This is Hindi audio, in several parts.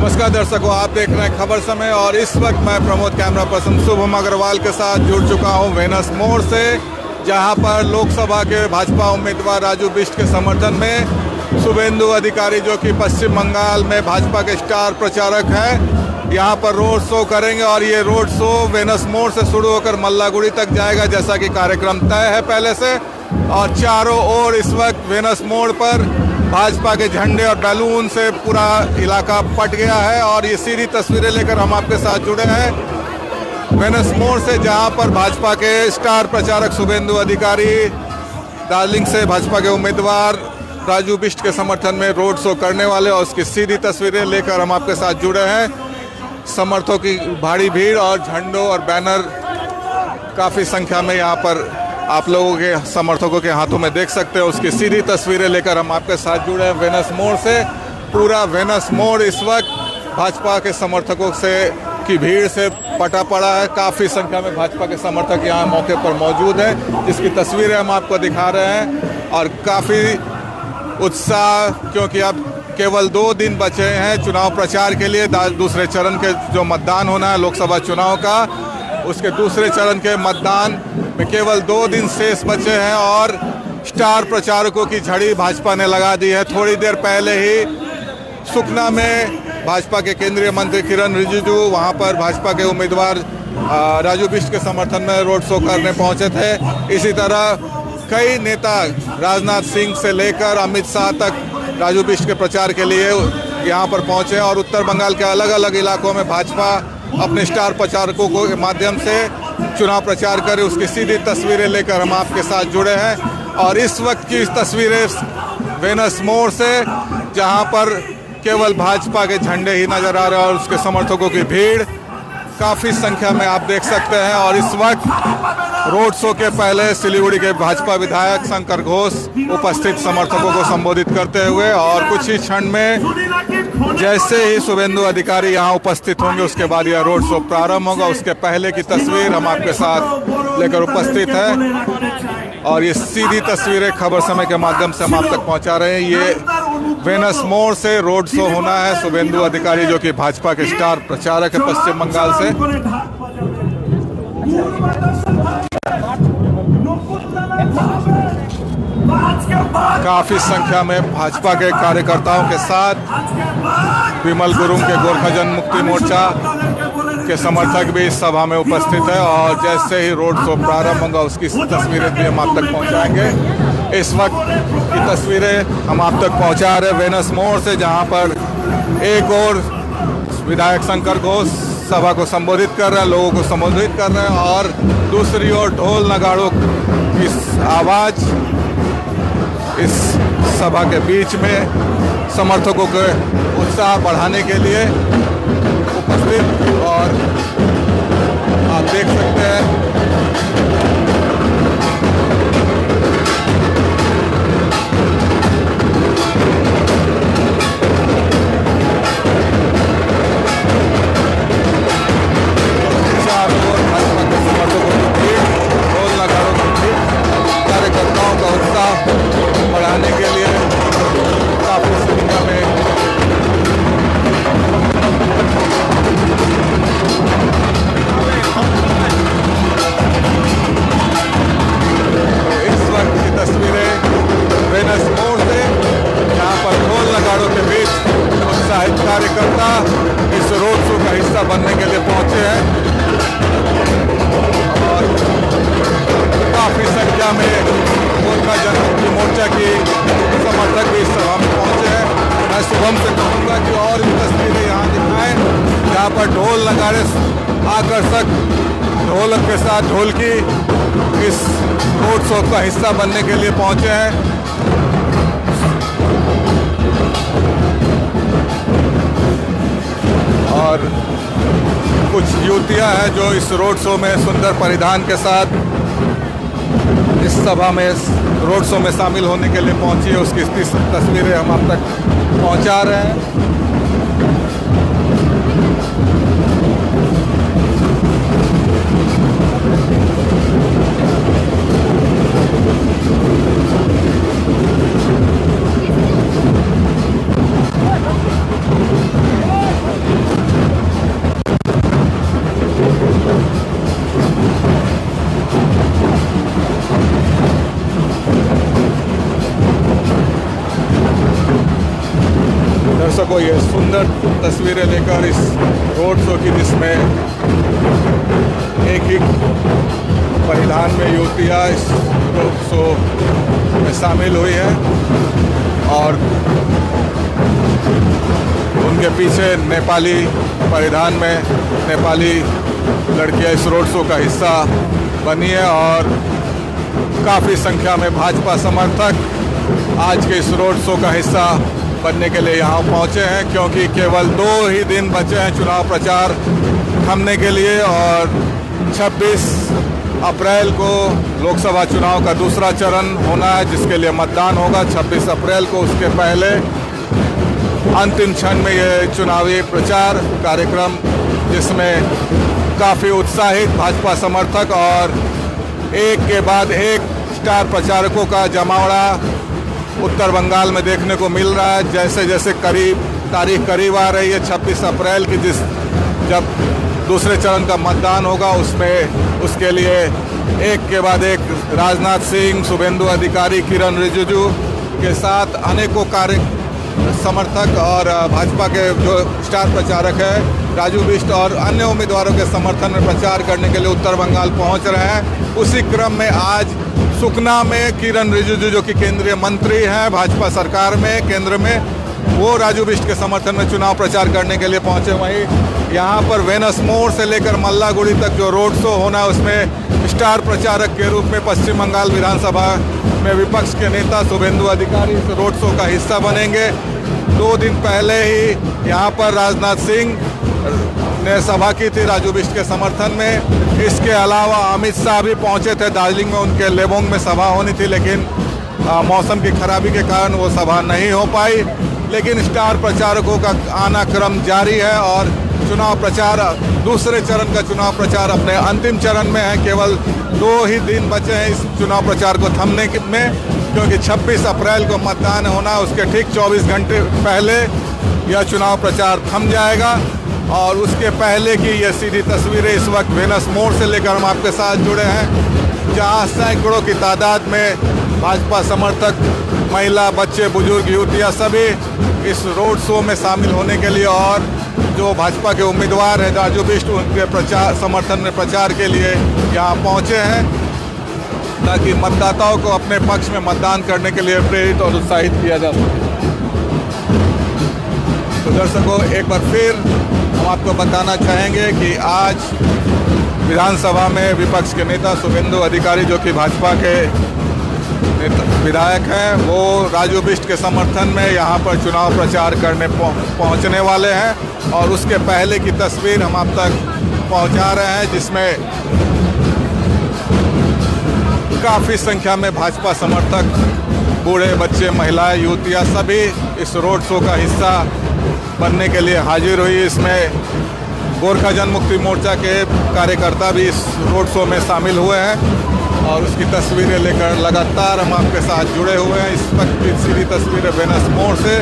नमस्कार दर्शकों, आप देख रहे हैं खबर समय और इस वक्त मैं प्रमोद कैमरा पर्सन शुभम अग्रवाल के साथ जुड़ चुका हूं वेनस मोड़ से, जहां पर लोकसभा के भाजपा उम्मीदवार राजू बिष्ट के समर्थन में शुभेंदु अधिकारी, जो कि पश्चिम बंगाल में भाजपा के स्टार प्रचारक हैं, यहां पर रोड शो करेंगे। और ये रोड शो वेनस मोड़ से शुरू होकर मल्लागुड़ी तक जाएगा, जैसा कि कार्यक्रम तय है पहले से। और चारों ओर इस वक्त वेनस मोड़ पर भाजपा के झंडे और बैलून से पूरा इलाका पट गया है। और ये सीधी तस्वीरें लेकर हम आपके साथ जुड़े हैं वेनस मोड़ से, जहां पर भाजपा के स्टार प्रचारक शुभेंदु अधिकारी, दार्जिलिंग से भाजपा के उम्मीदवार राजू बिष्ट के समर्थन में रोड शो करने वाले, और उसकी सीधी तस्वीरें लेकर हम आपके साथ जुड़े हैं। समर्थकों की भारी भीड़ और झंडों और बैनर काफ़ी संख्या में यहाँ पर आप लोगों के समर्थकों के हाथों में देख सकते हैं। उसकी सीधी तस्वीरें लेकर हम आपके साथ जुड़े हैं वेनस मोड़ से। पूरा वेनस मोड़ इस वक्त भाजपा के समर्थकों से की भीड़ से पटा पड़ा है। काफ़ी संख्या में भाजपा के समर्थक यहाँ मौके पर मौजूद हैं, जिसकी तस्वीरें हम आपको दिखा रहे हैं। और काफ़ी उत्साह, क्योंकि अब केवल 2 दिन बचे हैं चुनाव प्रचार के लिए। दूसरे चरण के जो मतदान होना है लोकसभा चुनाव का, उसके दूसरे चरण के मतदान में केवल 2 दिन शेष बचे हैं। और स्टार प्रचारकों की झड़ी भाजपा ने लगा दी है। थोड़ी देर पहले ही सुकना में भाजपा के केंद्रीय मंत्री किरण रिजिजू वहां पर भाजपा के उम्मीदवार राजू बिष्ट के समर्थन में रोड शो करने पहुंचे थे। इसी तरह कई नेता, राजनाथ सिंह से लेकर अमित शाह तक राजू बिष्ट के प्रचार के लिए यहां पर पहुंचे। और उत्तर बंगाल के अलग अलग इलाकों में भाजपा अपने स्टार प्रचारकों के माध्यम से चुनाव प्रचार करे, उसकी सीधी तस्वीरें लेकर हम आपके साथ जुड़े हैं। और इस वक्त की तस्वीरें वेनस मोड़ से, जहां पर केवल भाजपा के झंडे ही नजर आ रहे हैं और उसके समर्थकों की भीड़ काफ़ी संख्या में आप देख सकते हैं। और इस वक्त रोड शो के पहले सिलीगुड़ी के भाजपा विधायक शंकर घोष उपस्थित समर्थकों को संबोधित करते हुए, और कुछ ही क्षण में जैसे ही शुभेंदु अधिकारी यहाँ उपस्थित होंगे उसके बाद यह रोड शो प्रारंभ होगा। उसके पहले की तस्वीर हम आपके साथ लेकर उपस्थित है, और ये सीधी तस्वीरें खबर समय के माध्यम से हम आप तक पहुँचा रहे हैं। ये वेनस मोड़ से रोड शो होना है शुभेंदु अधिकारी, जो कि भाजपा के स्टार प्रचारक है पश्चिम बंगाल से। काफी संख्या में भाजपा के कार्यकर्ताओं के साथ विमल गुरुंग के गोरखा जनमुक्ति मोर्चा के समर्थक भी इस सभा में उपस्थित है। और जैसे ही रोड शो प्रारंभ होगा उसकी तस्वीरें भी हम आप तक पहुंचाएंगे। इस वक्त की तस्वीरें हम आप तक पहुंचा रहे वेनस मोड़ से, जहां पर एक और विधायक शंकर घोष सभा को संबोधित कर रहे हैं, लोगों को संबोधित कर रहे हैं, और दूसरी ओर ढोल नगाड़ों की आवाज़ इस सभा के बीच में समर्थकों के उत्साह बढ़ाने के लिए उपस्थित। और आप देख सकते हैं चारों ओर भाजपा के समर्थकों की भीड़, ढोल नगाड़ों की भीड़, कार्यकर्ताओं का उत्साह बढ़ाने के लिए काफी संख्या में इस वक्त की तस्वीरें वेनस मोड़ से, जहां पर ढोल नगाड़ों के बीच उत्साहित कार्यकर्ता इस रोड शो का हिस्सा बनने के लिए पहुंचे हैं। और काफी संख्या में गोरखा जनमुक्ति मोर्चा की समर्थक भी इस सभा में पहुंचे हैं। मैं शुभम से कहूँगा कि और भी तस्वीरें यहाँ दिखाएं, जहाँ पर ढोल नगाड़े आकर्षक ढोलक के साथ ढोलकी इस रोड शो का हिस्सा बनने के लिए पहुंचे हैं। और कुछ युवतियां हैं जो इस रोड शो में सुंदर परिधान के साथ इस सभा में रोड शो में शामिल होने के लिए पहुंची है, उसकी तस्वीरें हम आप तक पहुंचा रहे हैं। दर्शकों ये सुंदर तस्वीरें लेकर इस रोड शो की, जिसमें एक ही परिधान में युवतियाँ इस रोड शो में शामिल हुई हैं और उनके पीछे नेपाली परिधान में नेपाली लड़कियां इस रोड शो का हिस्सा बनी है और काफ़ी संख्या में भाजपा समर्थक आज के इस रोड शो का हिस्सा बनने के लिए यहाँ पहुँचे हैं, क्योंकि केवल 2 ही दिन बचे हैं चुनाव प्रचार थमने के लिए और 26 अप्रैल को लोकसभा चुनाव का दूसरा चरण होना है, जिसके लिए मतदान होगा 26 अप्रैल को। उसके पहले अंतिम क्षण में ये चुनावी प्रचार कार्यक्रम, जिसमें काफ़ी उत्साहित भाजपा समर्थक और एक के बाद एक स्टार प्रचारकों का जमावड़ा उत्तर बंगाल में देखने को मिल रहा है। जैसे जैसे तारीख करीब आ रही है 26 अप्रैल की, जब दूसरे चरण का मतदान होगा, उसके लिए एक के बाद एक राजनाथ सिंह, शुभेंदु अधिकारी, किरण रिजिजू के साथ अनेकों समर्थक और भाजपा के जो स्टार प्रचारक हैं राजू बिष्ट और अन्य उम्मीदवारों के समर्थन में प्रचार करने के लिए उत्तर बंगाल पहुंच रहे हैं। उसी क्रम में आज सुकना में किरण रिजिजू, जो कि केंद्रीय मंत्री हैं भाजपा सरकार में केंद्र में, वो राजू बिष्ट के समर्थन में चुनाव प्रचार करने के लिए पहुंचे। वहीं यहाँ पर वेनस मोड़ से लेकर मल्लागुड़ी तक जो रोड शो होना है, उसमें स्टार प्रचारक के रूप में पश्चिम बंगाल विधानसभा में विपक्ष के नेता शुभेंदु अधिकारी इस रोड शो का हिस्सा बनेंगे। 2 दिन पहले ही यहाँ पर राजनाथ सिंह ने सभा की थी राजू बिष्ट के समर्थन में। इसके अलावा अमित शाह भी पहुँचे थे दार्जिलिंग में, उनके लेबोंग में सभा होनी थी, लेकिन मौसम की खराबी के कारण वो सभा नहीं हो पाई। लेकिन स्टार प्रचारकों का आना क्रम जारी है और चुनाव प्रचार, दूसरे चरण का चुनाव प्रचार अपने अंतिम चरण में है। केवल 2 ही दिन बचे हैं इस चुनाव प्रचार को थमने में, क्योंकि 26 अप्रैल को मतदान होना है। उसके ठीक 24 घंटे पहले यह चुनाव प्रचार थम जाएगा और उसके पहले की ये सीधी तस्वीरें इस वक्त वेनस मोड़ से लेकर हम आपके साथ जुड़े हैं, जहाँ सैकड़ों की तादाद में भाजपा समर्थक, महिला, बच्चे, बुजुर्ग, युवतियाँ सभी इस रोड शो में शामिल होने के लिए और जो भाजपा के उम्मीदवार हैं राजू बिष्ट, उनके समर्थन में प्रचार के लिए यहाँ पहुँचे हैं, ताकि मतदाताओं को अपने पक्ष में मतदान करने के लिए प्रेरित और उत्साहित किया जा सके। तो दर्शकों, एक बार फिर हम आपको बताना चाहेंगे कि आज विधानसभा में विपक्ष के नेता शुभेंदु अधिकारी, जो कि भाजपा के विधायक हैं, वो राजू बिष्ट के समर्थन में यहाँ पर चुनाव प्रचार करने पहुँचने वाले हैं और उसके पहले की तस्वीर हम आप तक पहुँचा रहे हैं, जिसमें काफ़ी संख्या में भाजपा समर्थक, बूढ़े, बच्चे, महिलाएं, युवतियाँ सभी इस रोड शो का हिस्सा बनने के लिए हाजिर हुई। इसमें गोरखा जनमुक्ति मोर्चा के कार्यकर्ता भी इस रोड शो में शामिल हुए हैं और उसकी तस्वीरें लेकर लगातार हम आपके साथ जुड़े हुए हैं। इस वक्त की सीधी तस्वीरें वेनस मोड़ से।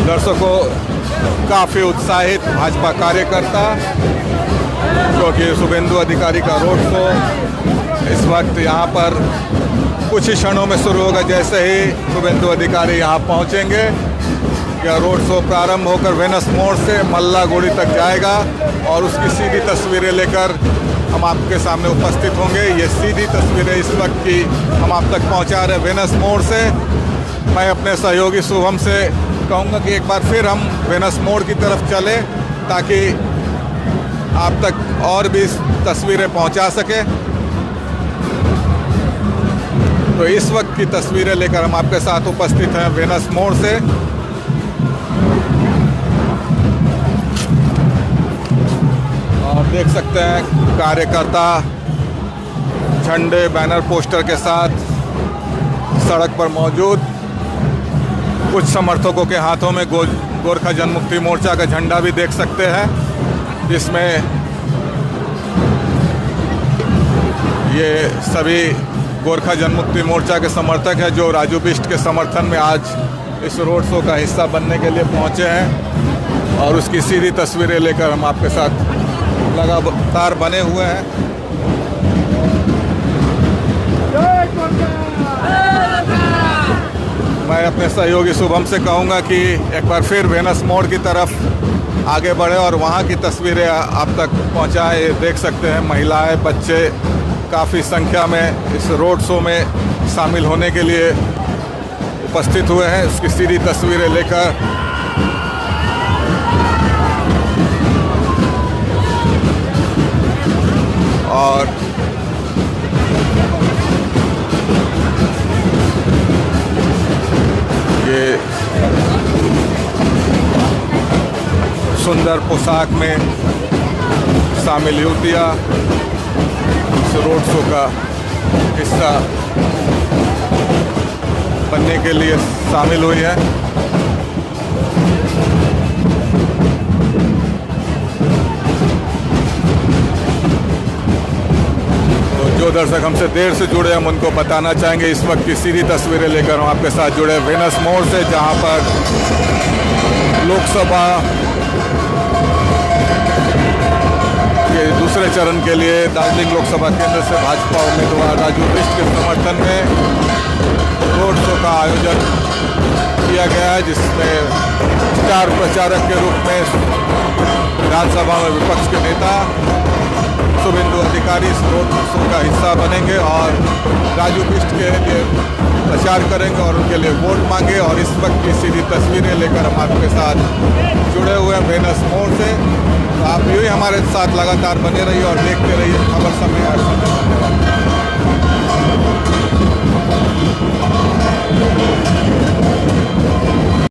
दर्शकों, काफ़ी उत्साहित भाजपा कार्यकर्ता, क्योंकि शुभेंदु अधिकारी का रोड शो इस वक्त यहाँ पर कुछ ही क्षणों में शुरू होगा। जैसे ही शुभेंदु अधिकारी यहाँ पहुँचेंगे, यह रोड शो प्रारंभ होकर वेनस मोड़ से मल्लागुड़ी तक जाएगा और उसकी सीधी तस्वीरें लेकर हम आपके सामने उपस्थित होंगे। ये सीधी तस्वीरें इस वक्त की हम आप तक पहुँचा रहे वेनस मोड़ से। मैं अपने सहयोगी शुभम से कहूँगा कि एक बार फिर हम वेनस मोड़ की तरफ चलें, ताकि आप तक और भी तस्वीरें पहुँचा सकें। तो इस वक्त की तस्वीरें लेकर हम आपके साथ उपस्थित हैं वेनस मोड़ से। और देख सकते हैं कार्यकर्ता झंडे, बैनर, पोस्टर के साथ सड़क पर मौजूद। कुछ समर्थकों के हाथों में गोरखा जनमुक्ति मोर्चा का झंडा भी देख सकते हैं, जिसमें ये सभी गोरखा जनमुक्ति मोर्चा के समर्थक हैं, जो राजू बिष्ट के समर्थन में आज इस रोड शो का हिस्सा बनने के लिए पहुंचे हैं और उसकी सीधी तस्वीरें लेकर हम आपके साथ लगातार बने हुए हैं। मैं अपने सहयोगी शुभम से कहूँगा कि एक बार फिर वेनस मोड़ की तरफ आगे बढ़े और वहाँ की तस्वीरें आप तक पहुँचाए। देख सकते हैं महिलाएं, बच्चे काफ़ी संख्या में इस रोड शो में शामिल होने के लिए उपस्थित हुए हैं। उसकी सीधी तस्वीरें लेकर और ये सुंदर पोशाक में शामिल युवतियाँ इस रोड शो का हिस्सा बनने के लिए शामिल हुई है। जो दर्शक हमसे देर से जुड़े हम उनको बताना चाहेंगे इस वक्त की सीधी तस्वीरें लेकर हम आपके साथ जुड़े वेनस मोड़ से, जहां पर लोकसभा के दूसरे चरण के लिए दार्जिलिंग लोकसभा केंद्र से भाजपा उम्मीदवार राजू बिष्ट के समर्थन में रोड शो का आयोजन किया गया है, जिसमें स्टार प्रचारक के रूप में विधानसभा में विपक्ष के नेता शुभेंदु अधिकारी इस रोड शो का हिस्सा बनेंगे और राजू बिष्ट के लिए प्रचार करेंगे और उनके लिए वोट मांगे। और इस वक्त की सीधी तस्वीरें लेकर हम आपके साथ जुड़े हुए हैं वेनस मोड़ से। तो आप यूँ ही हमारे साथ लगातार बने रहिए और देखते रहिए खबर समय। धन्यवाद।